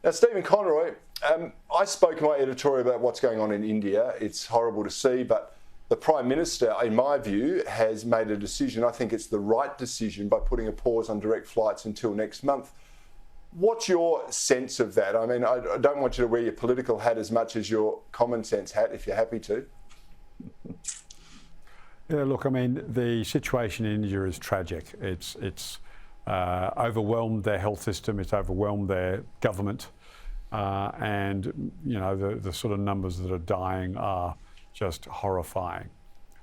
Now, Stephen Conroy, I spoke in my editorial about what's going on in India. It's horrible to see, but the Prime Minister, in my view, has made a decision. I think it's the right decision by putting a pause on direct flights until next month. What's your sense of that? I mean, I don't want you to wear your political hat as much as your common sense hat, if you're happy to. Yeah, look, I mean, the situation in India is tragic. It's overwhelmed their health system, it's overwhelmed their government, and, you know, the sort of numbers that are dying are just horrifying.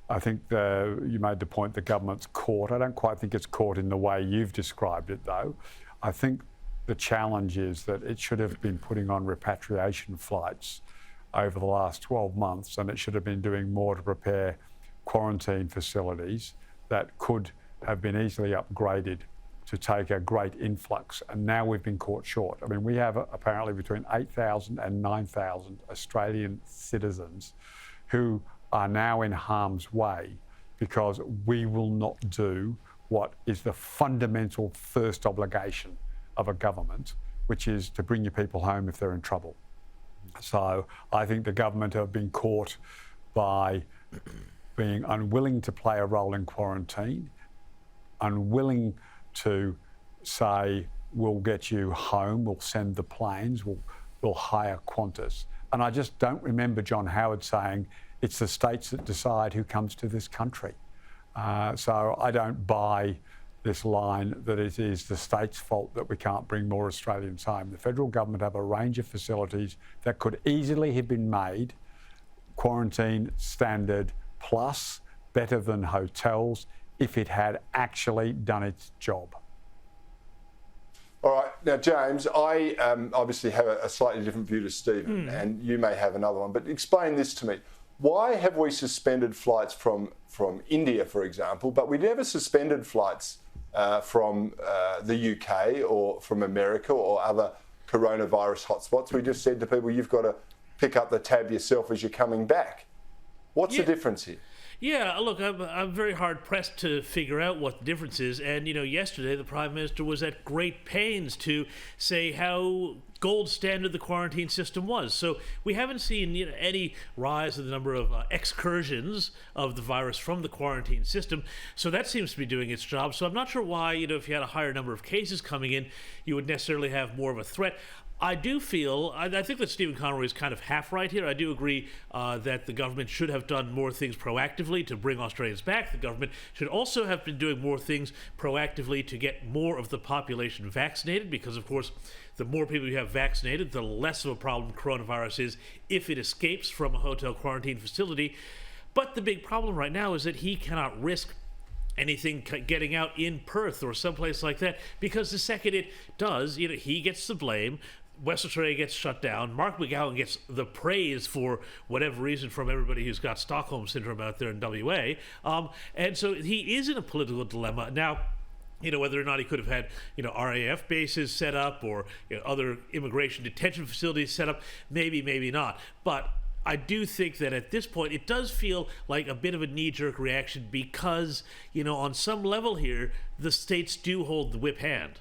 I think you made the point the government's caught. I don't quite think it's caught in the way you've described it, though. I think the challenge is that it should have been putting on repatriation flights over the last 12 months, and it should have been doing more to prepare quarantine facilities that could have been easily upgraded to take a great influx, and now we've been caught short. I mean, we have apparently between 8,000 and 9,000 Australian citizens who are now in harm's way because we will not do what is the fundamental first obligation of a government, which is to bring your people home if they're in trouble. So I think the government have been caught by being unwilling to play a role in quarantine, unwilling to say, we'll get you home, we'll send the planes, we'll hire Qantas. And I just don't remember John Howard saying, it's the states that decide who comes to this country. So I don't buy this line that it is the state's fault that we can't bring more Australians home. The federal government have a range of facilities that could easily have been made quarantine standard plus, better than hotels, if it had actually done its job. All right. Now, James, I obviously have a slightly different view to Stephen, and you may have another one, but explain this to me. Why have we suspended flights from India, for example, but we never suspended flights from the UK or from America or other coronavirus hotspots? We just said to people, you've got to pick up the tab yourself as you're coming back. What's the difference here? Yeah, look, I'm very hard pressed to figure out what the difference is. And, you know, yesterday the Prime Minister was at great pains to say how gold standard the quarantine system was. So we haven't seen, you know, any rise in the number of excursions of the virus from the quarantine system. So that seems to be doing its job. So I'm not sure why, you know, if you had a higher number of cases coming in, you would necessarily have more of a threat. I do feel, I think that Stephen Conroy is kind of half right here. I do agree that the government should have done more things proactively to bring Australians back. The government should also have been doing more things proactively to get more of the population vaccinated, because, of course, the more people you have vaccinated, the less of a problem coronavirus is if it escapes from a hotel quarantine facility. But the big problem right now is that he cannot risk anything getting out in Perth or someplace like that, because the second it does, you know, he gets the blame. West Australia gets shut down. Mark McGowan gets the praise for whatever reason from everybody who's got Stockholm Syndrome out there in WA. And so he is in a political dilemma. Now, you know, whether or not he could have had, you know, RAF bases set up or, you know, other immigration detention facilities set up, maybe not. But I do think that at this point, it does feel like a bit of a knee-jerk reaction because, you know, on some level here, the states do hold the whip hand.